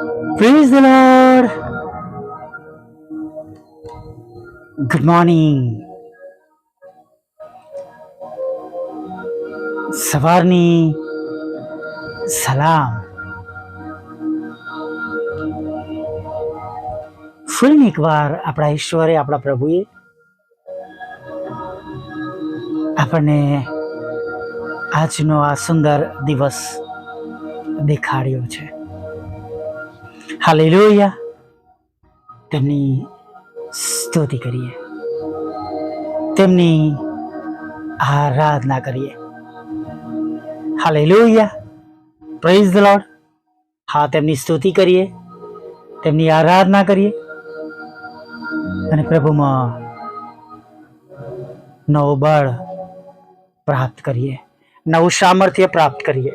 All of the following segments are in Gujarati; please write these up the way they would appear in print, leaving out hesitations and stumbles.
Praise the Lord. Good morning. સવારની સલામ. ફરી એકવાર આપણા ઈશ્વરે, આપણા પ્રભુએ આપણને આજનો આ સુંદર દિવસ દેખાડ્યો છે. હાલેલુયા. તેમની સ્તુતિ કરીએ, તેમની આરાધના કરીએ. હાલેલુયા. Praise the lord. હા, તેમની સ્તુતિ કરીએ, તેમની આરાધના કરીએ અને પ્રભુમાં નવું બળ પ્રાપ્ત કરીએ, નવું સામર્થ્ય પ્રાપ્ત કરીએ.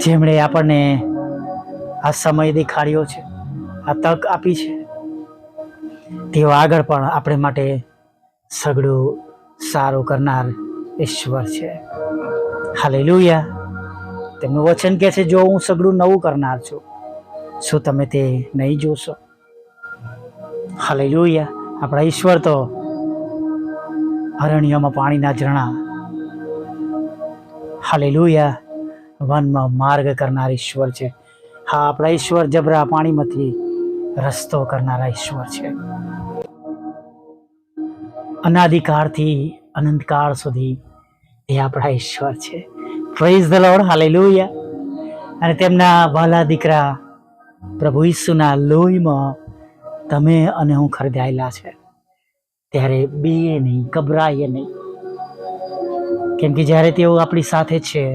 જેમણે આપણને આ સમય દેખાડ્યો છે, આ તક આપી છે, તેઓ આગળ પણ આપણે માટે સગળું સારું કરનાર ઈશ્વર છે. હાલેલુયા. તેમનું વચન કહે છે, જો હું સગળું નવું કરનાર છું, શું તમે તે નહીં જોશો? હાલેલુયા. આપણા ઈશ્વર તો અરણ્યમાં પાણીના ઝરણા, હાલેલુયા, વનમાં માર્ગ કરનાર ઈશ્વર છે. હા, આપણા ઈશ્વર જબરા પાણીમાંથી રસ્તો કરનારા ઈશ્વર છે. અનાદિકાળથી અનંતકાળ સુધી એ આપણા ઈશ્વર છે. Praise the lord. હાલેલુયા. અને તેમના વાલા દીકરા પ્રભુ ઈસુના લોહીમાં તમે અને હું ખરીદાયેલા છે. ત્યારે બીએ નહીં, ગભરાઈએ નહીં, કેમ કે જ્યારે તેઓ આપણી સાથે છે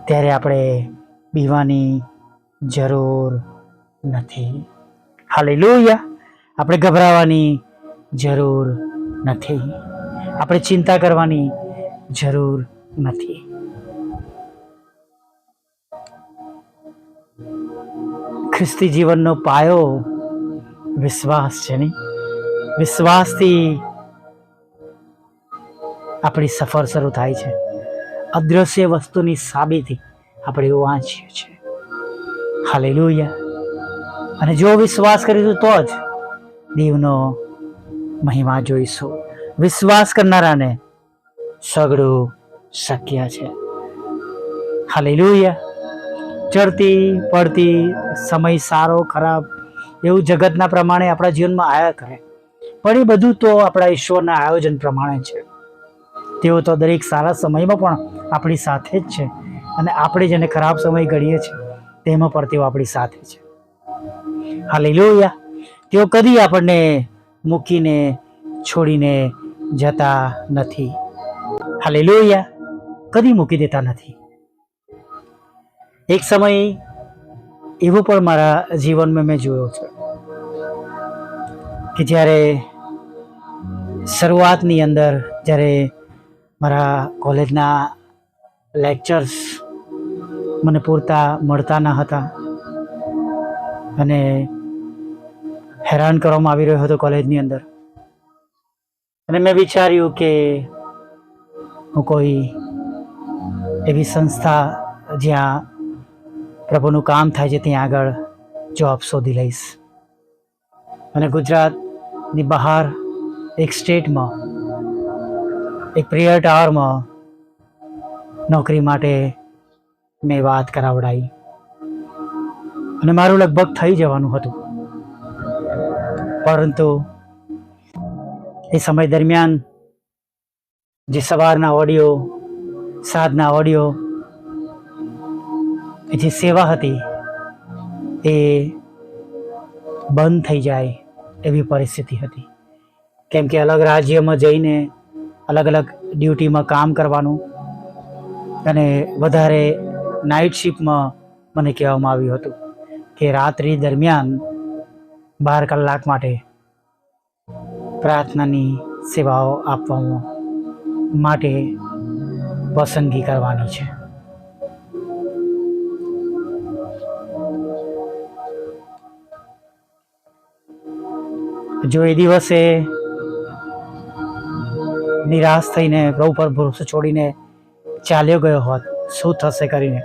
ત્યારે આપણે બીવાની જરૂર નથી. હાલેલુયા. આપણે ગભરાવાની જરૂર નથી, આપણે ચિંતા કરવાની જરૂર નથી. ખ્રિસ્તી જીવનનો પાયો વિશ્વાસ છે. નહીં, વિશ્વાસથી આપણી સફર શરૂ થાય છે. અદ્રશ્ય વસ્તુની સાબિતી આપણે એવું વાંચીએ છીએ. હાલેલુયા. અને જો વિશ્વાસ કરીશું તો જ દેવનો મહિમા જોઈશું. વિશ્વાસ કરનારાને સગળું શક્ય છે. હાલેલુયા. ચડતી પડતી, સમય સારો ખરાબ એવું જગતના પ્રમાણે આપણા જીવનમાં આયા કરે, પણ એ બધું તો આપણા ઈશ્વરના આયોજન પ્રમાણે છે. તેઓ તો દરેક સારા સમયમાં પણ આપણી સાથે જ છે, અને આપણે જેને ખરાબ સમય ગણીએ છીએ તેમાં પણ તેઓ આપણી સાથે છે. હાલેલુયા. તેઓ કદી આપણને મૂકીને છોડીને જતા નથી. હાલેલુયા. કદી મૂકી દેતા નથી. એક સમય એવો પણ મારા જીવનમાં મેં જોયો છે કે જ્યારે શરૂઆતની અંદર, જ્યારે મારા કોલેજના લેક્ચર્સ મને પૂરતા મળતા ન હતા અને હેરાન કરવામાં આવી રહ્યો હતો કોલેજની અંદર, અને મેં વિચાર્યું કે હું કોઈ એવી સંસ્થા જ્યાં પ્રભુનું કામ થાય છે ત્યાં આગળ જોબ શોધી લઈશ. અને ગુજરાતની બહાર એક સ્ટેટમાં એક પ્રેયર ટાવરમાં નોકરી માટે મેં વાત કરાવડાવી અને મારું લગભગ થઈ જવાનું હતું. પરંતુ એ સમય દરમિયાન જે સવારના ઓડિયો, સાંજના ઓડિયો, જે સેવા હતી એ બંધ થઈ જાય એવી પરિસ્થિતિ હતી. કેમ કે અલગ રાજ્યમાં જઈને અલગ અલગ ડ્યુટીમાં કામ કરવાનું, અને વધારે નાઇટ શિફ્ટમાં મને કહેવામાં આવ્યું હતું કે રાત્રિ દરમિયાન 12 કલાક માટે પ્રાર્થનાની સેવાઓ આપવા માટે પસંદગી કરવાની છે. જો એ દિવસે નિરાશ થઈને પ્રભુ પર ભરોસો છોડીને ચાલ્યો ગયો હોત, શું થશે કરીને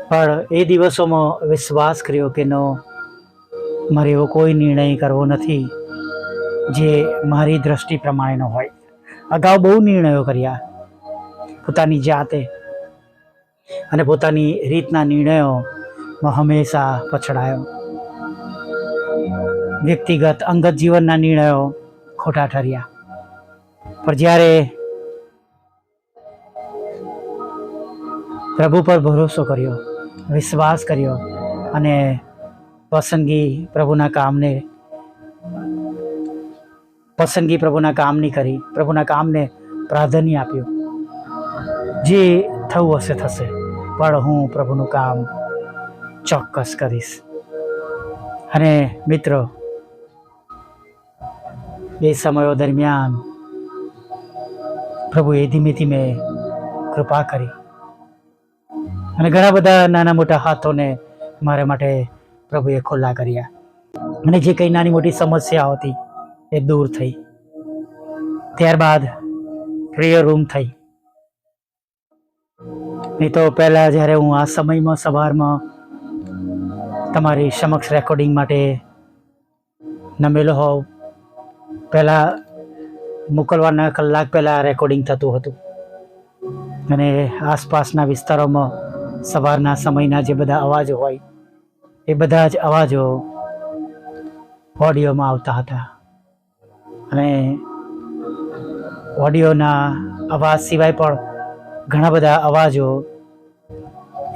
પણ એ દિવસોમાં વિશ્વાસ કર્યો કે નો, મારે એવો કોઈ નિર્ણય કરવો નથી જે મારી દ્રષ્ટિ પ્રમાણેનો હોય. અગાઉ બહુ નિર્ણયો કર્યા પોતાની જાતે, અને પોતાની રીતના નિર્ણયોમાં હંમેશા પછડાયો. વ્યક્તિગત અંગત જીવનના નિર્ણયો ખોટા ઠર્યા. પણ જ્યારે પ્રભુ પર ભરોસો કર્યો, વિશ્વાસ કર્યો અને પસંદગી પ્રભુના કામની કરી, પ્રભુના કામને પ્રાધાન્ય આપ્યું. જે થવું હશે થશે, પણ હું પ્રભુનું કામ ચોક્કસ કરીશ. અને મિત્રો, એ સમયો દરમિયાન પ્રભુએ ધીમે ધીમે કૃપા કરી અને ઘણા બધા નાના મોટા હાથોને મારા માટે પ્રભુએ ખુલ્લા કર્યા. અને જે કંઈ નાની મોટી સમસ્યાઓ હતી એ દૂર થઈ. ત્યારબાદ પ્રેયર રૂમ થઈ. નહીં તો પહેલાં જ્યારે હું આ સમયમાં સવારમાં તમારી સમક્ષ રેકોર્ડિંગ માટે નમેલો હોઉં, પહેલાં મોકલવાના કલાક પહેલાં રેકોર્ડિંગ થતું હતું. અને આસપાસના વિસ્તારોમાં સવારના સમયના જે બધા અવાજો હોય એ બધા જ અવાજો ઓડિયોમાં આવતા હતા. અને ઓડિયોના અવાજ સિવાય પણ ઘણા બધા અવાજો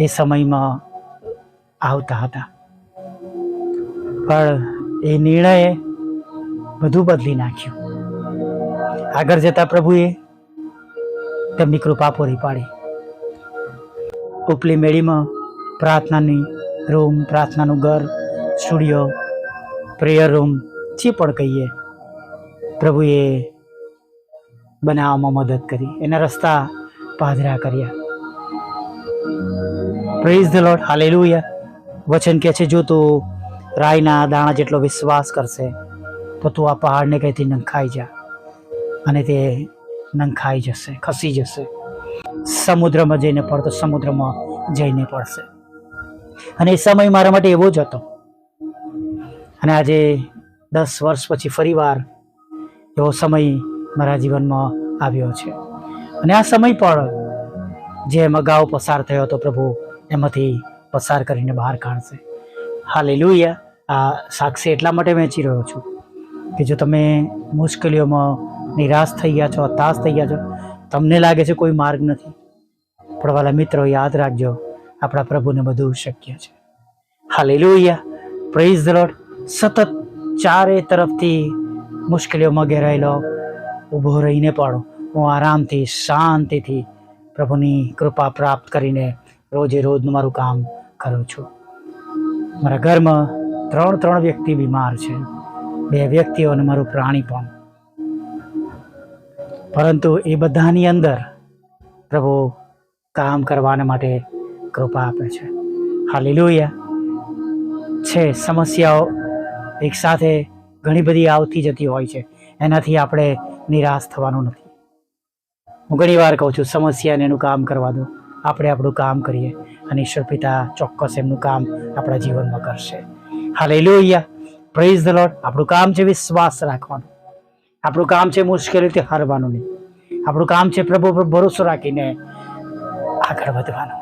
એ સમયમાં આવતા હતા. પણ એ નિર્ણયે બધું બદલી નાખ્યું. આગળ જતા પ્રભુએ તેમની કૃપા પૂરી પાડી. ઉપલી મેળીમાં પ્રાર્થનાની રૂમ, પ્રાર્થનાનું ઘર, સ્ટુડિયો, પ્રેયર રૂમ, જે પણ કહીએ, પ્રભુએ બનાવવામાં મદદ કરી. એના રસ્તા પાધરા કર્યા. Praise the lord, hallelujah. વચન કહે છે, જો તું રાઈના દાણા જેટલો વિશ્વાસ કરશે તો તું આ પહાડને કઈથી નંખાઈ જા, અને તે નંખાઈ જશે, ખસી જશે. સમુદ્રમાં જઈને પડતો સમુદ્રમાં જઈને પડશે. અને એ સમય મારા માટે એવો જ હતો. અને આજે 10 વર્ષ પછી ફરીવાર એવો સમય મારા જીવનમાં આવ્યો છે. અને આ સમય પણ જેમ અગાઉ પસાર થયો હતો, પ્રભુ એમાંથી પસાર કરીને બહાર કાઢશે. હાલેલુયા. આ સાક્ષી એટલા માટે વહેંચી રહ્યો છું કે જો તમે મુશ્કેલીઓમાં નિરાશ થઈ ગયા છો, હતાશ થઈ ગયા છો, તમને લાગે છે કોઈ માર્ગ નથી, પણ વાલા મિત્રો, યાદ રાખજો, આપણા પ્રભુને બધું શક્ય છે. હાલેલુયા. Praise the lord. સતત ચારે તરફથી મુશ્કેલીઓમાં ઘેરાયેલો ઊભો રહીને પણ હું આરામથી, શાંતિથી પ્રભુની કૃપા પ્રાપ્ત કરીને રોજે રોજનું મારું કામ કરું છું. મારા ઘરમાં 3 વ્યક્તિ બીમાર છે, 2 વ્યક્તિઓ અને મારું પ્રાણી પણ. પરંતુ એ બધાની અંદર પ્રભુ કામ કરવાના માટે કૃપા આપે છે. હાલેલુયા. છે સમસ્યાઓ એક સાથે ઘણી બધી આવતી જતી હોય છે, એનાથી આપણે નિરાશ થવાનું નથી. હું ઘણી વાર કહું છું, સમસ્યાને એનું કામ કરવા દો, આપણે આપણું કામ કરીએ અને ઈશ્વર પિતા ચોક્કસ એમનું કામ આપણા જીવનમાં કરશે. હાલેલુયા. Praise the lord. આપણું કામ છે વિશ્વાસ રાખવાનું. આપણું કામ છે મુશ્કેલીથી હારવાનું નહીં. આપણું કામ છે પ્રભુ પર ભરોસો રાખીને આગળ વધવાનું.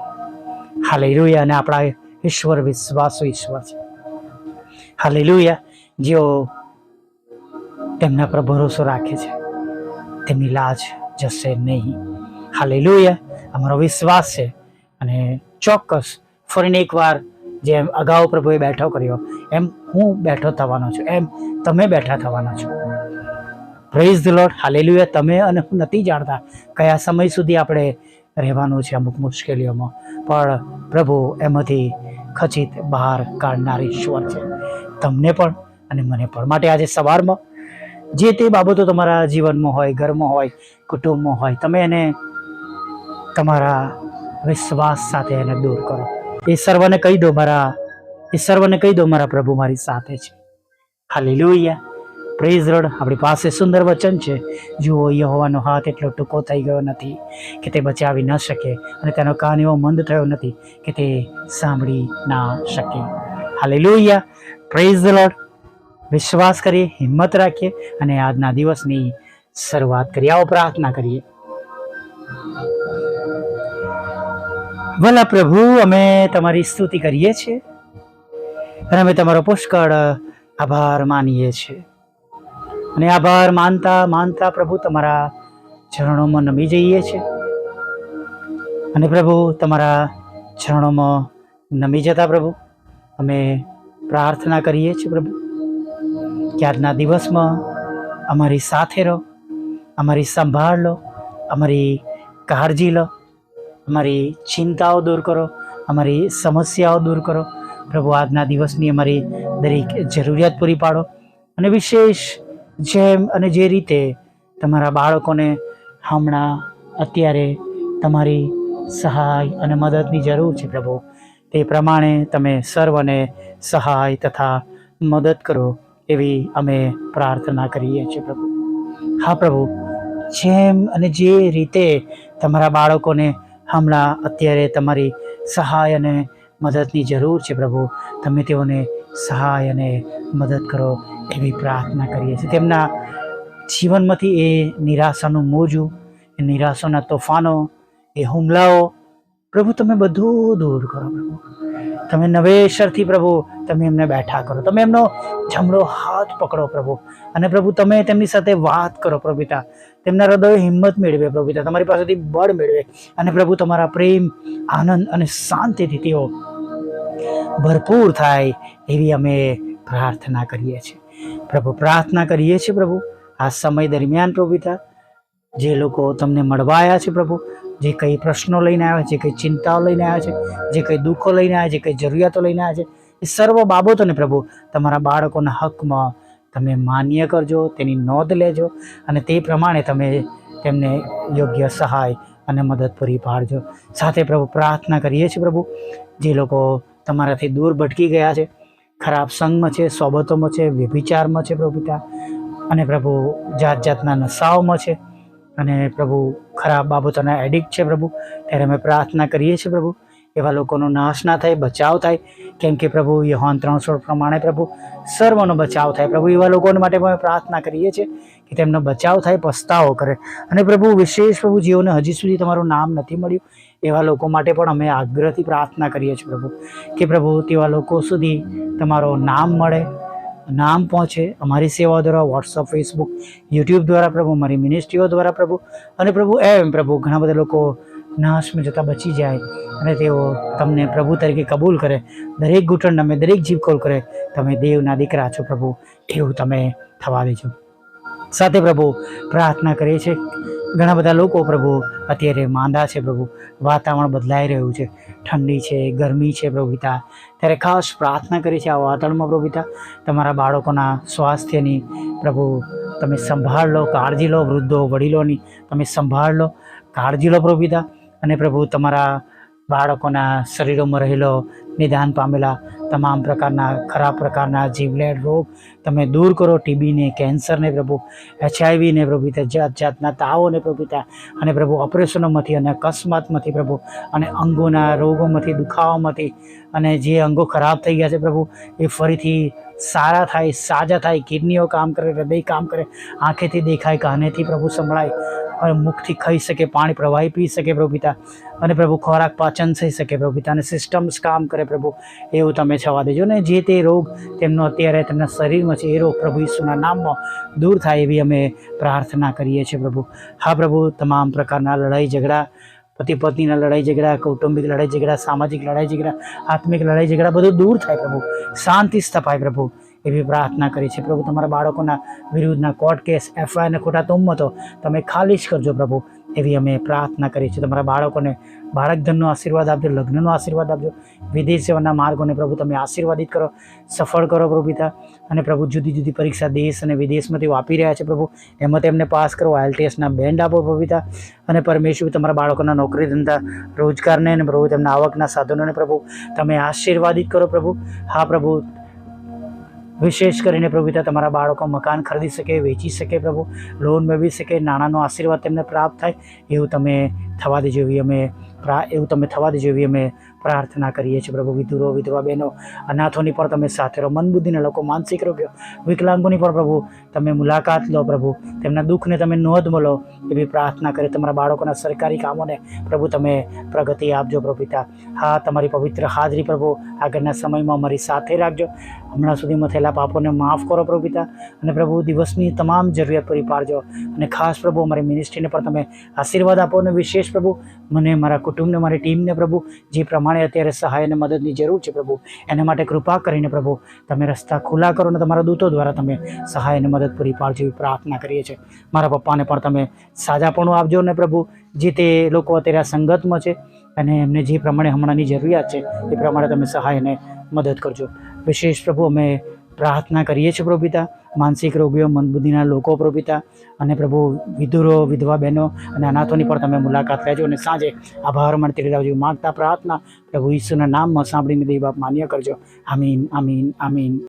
હાલેલુયા. અને આપણા ઈશ્વર વિશ્વાસુ ઈશ્વર છે. હાલેલુયા. જેઓ તેમના પર ભરોસો રાખે છે તેમની લાજ જશે નહીં. હાલેલુયા. અમારો વિશ્વાસ છે. અને ચોક્કસ ફરીને એકવાર જેમ અગાઉ પ્રભુએ બેઠો કર્યો એમ હું બેઠો થવાનો છું, એમ તમે બેઠા થવાના છો. Praise the lord. હાલેલુયા. તમે અને હું નથી જાણતા કયા સમય સુધી આપણે રહેવાનું છે અમુક મુશ્કેલીઓમાં, પણ પ્રભુ એમાંથી ખચિત બહાર કાઢનાર ઈશ્વર છે, તમને પણ અને મને પણ. માટે આજે સવારમાં જે તે બાબતો તમારા જીવનમાં હોય, ઘરમાં હોય, કુટુંબમાં હોય, તમે એને તમારા વિશ્વાસ સાથે એને દૂર કરો. એ સર્વને કહી દો મારા પ્રભુ મારી સાથે છે. હાલેલુયા. Praise road. આપણી પાસે સુંદર વચન છે, જુઓ યહોવાનો હાથ એટલો ટૂંકો થઈ ગયો નથી કે તે બચાવી ન શકે, અને તેનો કાન એવો મંદ થયો નથી કે તે સાંભળી ના શકે. Hallelujah, praise the lord. વિશ્વાસ કરીએ, હિંમત રાખીએ અને આજના દિવસની શરૂઆત કરીએ. આવો પ્રાર્થના કરીએ. ભલા પ્રભુ, અમે તમારી સ્તુતિ કરીએ છીએ અને અમે તમારો પુષ્કળ આભાર માનીએ છીએ. અને આભાર માનતા માનતા પ્રભુ તમારા ચરણોમાં નમી જઈએ છીએ. અને પ્રભુ તમારા ચરણોમાં નમી જતા પ્રભુ અમે પ્રાર્થના કરીએ છીએ પ્રભુ કે આજના દિવસમાં અમારી સાથે રહો, અમારી સંભાળ લો, અમારી કાળજી લો, અમારી ચિંતાઓ દૂર કરો, અમારી સમસ્યાઓ દૂર કરો પ્રભુ. આજના દિવસની અમારી દરેક જરૂરિયાત પૂરી પાડો. અને વિશેષ જેમ અને જે રીતે તમારા બાળકોને હમણાં અત્યારે તમારી સહાય અને મદદની જરૂર છે પ્રભુ, તે પ્રમાણે તમે સર્વને સહાય તથા મદદ કરો એવી અમે પ્રાર્થના કરીએ છીએ પ્રભુ. હા પ્રભુ, જેમ અને જે રીતે તમારા બાળકોને હમણાં અત્યારે તમારી સહાય અને મદદની જરૂર છે પ્રભુ, તમે તેઓને સહાય અને મદદ કરો એવી પ્રાર્થના કરીએ છીએ. તેમના જીવનમાંથી એ નિરાશાનું મોજું, એ નિરાશાના તોફાનો, એ હુમલાઓ પ્રભુ તમે બધું દૂર કરો પ્રભુ. તમે નવેસરથી પ્રભુ તમે એમને બેઠા કરો, તમે એમનો જમણો હાથ પકડો પ્રભુ. અને પ્રભુ તમે તેમની સાથે વાત કરો પ્રભુ પિતા. તેમના હૃદય હિંમત મેળવે પ્રભુ પિતા, તમારી પાસેથી બળ મેળવે. અને પ્રભુ તમારા પ્રેમ, આનંદ અને શાંતિથી તેઓ ભરપૂર થાય એવી અમે પ્રાર્થના કરીએ છીએ પ્રભુ. પ્રાર્થના કરીએ છીએ પ્રભુ આ સમય દરમિયાન પ્રભુ પિતા, જે લોકો તમને મળવા આવ્યા છે પ્રભુ, જે કંઈ પ્રશ્નો લઈને આવ્યા છે, જે કંઈ ચિંતાઓ લઈને આવ્યા છે, જે કંઈ દુઃખો લઈને આવ્યા છે, જે કંઈ જરૂરિયાતો લઈને આવ્યા છે, એ સર્વ બાબતોને પ્રભુ તમારા બાળકોના હકમાં તમે માન્ય કરજો, તેની નોંધ લેજો અને તે પ્રમાણે તમે તેમને યોગ્ય સહાય અને મદદ પૂરી પાડજો. સાથે પ્રભુ પ્રાર્થના કરીએ છીએ પ્રભુ, જે લોકો તમારાથી દૂર ભટકી ગયા છે, ખરાબ સંગમાં છે, સોબતોમાં છે, વ્યભિચારમાં છે પ્રભુ પિતા, અને પ્રભુ જાત જાતના નશાઓમાં છે, અને પ્રભુ ખરાબ બાબતોના એડિક્ટ છે પ્રભુ, ત્યારે અમે પ્રાર્થના કરીએ છીએ પ્રભુ એવા લોકોનો નાશ ના થાય, બચાવ થાય. કેમ કે પ્રભુ યોહાન 3:16 પ્રમાણે પ્રભુ સર્વનો બચાવ થાય પ્રભુ. એવા લોકોને માટે અમે પ્રાર્થના કરીએ છીએ કે તેમનો બચાવ થાય, પસ્તાવો કરે. અને પ્રભુ વિશેષ પ્રભુ જેઓને હજી સુધી તમારું નામ નથી મળ્યું એવા લોકો માટે પણ અમે આગ્રહથી પ્રાર્થના કરીએ છીએ પ્રભુ કે પ્રભુ તેવા લોકો સુધી તમારો નામ મળે, નામ પહોંચે. અમારી સેવાઓ દ્વારા, વોટ્સઅપ, ફેસબુક, યુટ્યુબ દ્વારા પ્રભુ, અમારી મિનિસ્ટ્રીઓ દ્વારા પ્રભુ. અને પ્રભુ એમ પ્રભુ ઘણા બધા લોકો નાશમાં જતાં બચી જાય અને તેઓ તમને પ્રભુ તરીકે કબૂલ કરે. દરેક ઘૂંટણ નમે, દરેક જીભ ખોલ કરે, તમે દેવના દીકરા છો પ્રભુ, એવું તમે થવા દેજો. સાથે પ્રભુ પ્રાર્થના કરીએ છીએ, ઘણા બધા લોકો પ્રભુ અત્યારે માંદા છે પ્રભુ, વાતાવરણ બદલાઈ રહ્યું છે, ઠંડી છે, ગરમી છે પ્રભુ પિતા, ત્યારે ખાસ પ્રાર્થના કરી છે આ વાતાવરણમાં પ્રભુ પિતા તમારા બાળકોના સ્વાસ્થ્યની પ્રભુ તમે સંભાળ લો, કાળજી લો. વૃદ્ધો, વડીલોની તમે સંભાળ લો, કાળજી લો પ્રભુ પિતા. અને પ્રભુ તમારા બાળકોના શરીરોમાં રહેલો નિદાન પામેલા તમામ પ્રકારના ખરાબ પ્રકારના જીવલેણ રોગ તમે દૂર કરો. ટીબીને, કેન્સરને પ્રભુ, HIV ને પ્રભુ પિતા, જાત જાતના તાવોને પ્રભુ પિતા, અને પ્રભુ ઓપરેશનોમાંથી અને અકસ્માતમાંથી પ્રભુ, અને અંગોના રોગોમાંથી, દુખાવામાંથી, અને જે અંગો ખરાબ થઈ ગયા છે પ્રભુ એ ફરીથી સારા થાય, સાજા થાય. કિડનીઓ કામ કરે, હૃદય કામ કરે, આંખેથી દેખાય, કાનેથી પ્રભુ સંભળાય, અને મુખથી ખાઈ શકે, પાણી પ્રવાહી પી શકે પ્રભુ પિતા, અને પ્રભુ ખોરાક પાચન થઈ શકે પ્રભુ પિતા, અને સિસ્ટમ્સ કામ કરે પ્રભુ, એવું તમે થવા દેજો. ને જે તે રોગ તેમનો અત્યારે તેમના શરીરમાં છે એ રોગ પ્રભુ ઈસુના નામમાં દૂર થાય એવી અમે પ્રાર્થના કરીએ છીએ પ્રભુ. હા પ્રભુ, તમામ પ્રકારના લડાઈ ઝઘડા, પતિ પત્નીના લડાઈ ઝઘડા, કૌટુંબિક લડાઈ ઝઘડા, સામાજિક લડાઈ ઝઘડા, આત્મિક લડાઈ ઝઘડા બધું દૂર થાય પ્રભુ, શાંતિ સ્થપાય પ્રભુ, એવી પ્રાર્થના કરી છે પ્રભુ. તમારા બાળકોના વિરુદ્ધના કોર્ટ કેસ, FIR અને ખોટા તોહમતો તમે ખાલી જ કરજો પ્રભુ, એવી અમે પ્રાર્થના કરી છે. તમારા બાળકોને બાળકધનનો આશીર્વાદ આપજો, લગ્નનો આશીર્વાદ આપજો, વિદેશ સેવાના માર્ગોને પ્રભુ તમે આશીર્વાદિત કરો, સફળ કરો પ્રભુ પિતા. અને પ્રભુ જુદી જુદી પરીક્ષા દેશ અને વિદેશમાં તેઓ આપી રહ્યા છે પ્રભુ, એમાં તેમને પાસ કરો. IELTSના બેન્ડ આપો પ્રભુ પિતા. અને પરમેશ્વર તમારા બાળકોના નોકરી ધંધા, રોજગારને અને પ્રભુ તેમના આવકના સાધનોને પ્રભુ તમે આશીર્વાદિત કરો પ્રભુ. હા પ્રભુ, વિશેષ કરીને પ્રભુ પિતા તમારા બાળકો મકાન ખરીદી શકે, વેચી શકે, પ્રભુ લોન મેળવી શકે, નાણાંનો આશીર્વાદ તેમને પ્રાપ્ત થાય એવું તમે થવા દેજો એવી અમે પ્રાર્થના કરીએ છીએ પ્રભુ. વિધુરો, વિધવા બહેનો, અનાથોની પણ તમે સાથે રહો. મન બુદ્ધિના લોકો, માનસિક રોગીઓ, વિકલાંગોની પણ પ્રભુ તમે મુલાકાત લો પ્રભુ. તેમના દુઃખને તમે નોંધ મળો એવી પ્રાર્થના કરી. તમારા બાળકોના સરકારી કામોને પ્રભુ તમે પ્રગતિ આપજો પ્રભુ પિતા. હા, તમારી પવિત્ર હાજરી પ્રભુ આગળના સમયમાં અમારી સાથે રાખજો. હમણાં સુધીમાં થયેલા પાપોને માફ કરો પ્રભુ પિતા. અને પ્રભુ દિવસની તમામ જરૂરિયાત પૂરી પાડજો. અને ખાસ પ્રભુ અમારી મિનિસ્ટ્રીને પણ તમે આશીર્વાદ આપો. અને વિશેષ પ્રભુ મને, મારા કુટુંબને, મારી ટીમને પ્રભુ જે પ્રમાણે અત્યારે સહાય અને મદદની જરૂર છે પ્રભુ એના માટે કૃપા કરીને પ્રભુ તમે રસ્તા ખુલ્લા કરો અને તમારા દૂતો દ્વારા તમે સહાય અને મદદ પૂરી પાડજો એવી પ્રાર્થના કરીએ છીએ. મારા પપ્પાને પણ તમે સાજાપણું આપજો ને પ્રભુ, જે તે લોકો અત્યારે આ સંગતમાં છે અને એમને જે પ્રમાણે હમણાંની જરૂરિયાત છે એ પ્રમાણે તમે સહાય અને મદદ કરજો. વિશેષ પ્રભુ અમે પ્રાર્થના કરીએ છીએ પ્રભુ પિતા માનસિક રોગીઓ, મંદબુદ્ધિના લોકો પ્રભુ પિતા, અને પ્રભુ વિધુરો, વિધવા બહેનો અને અનાથોની પણ તમે મુલાકાત લેજો. અને સાંજે આભાર માનતી લાવજો માગતા પ્રાર્થના પ્રભુ ઈસુના નામમાં સાંભળીને દેવ બાપ માન્ય કરજો. આમીન, આમીન, આમીન.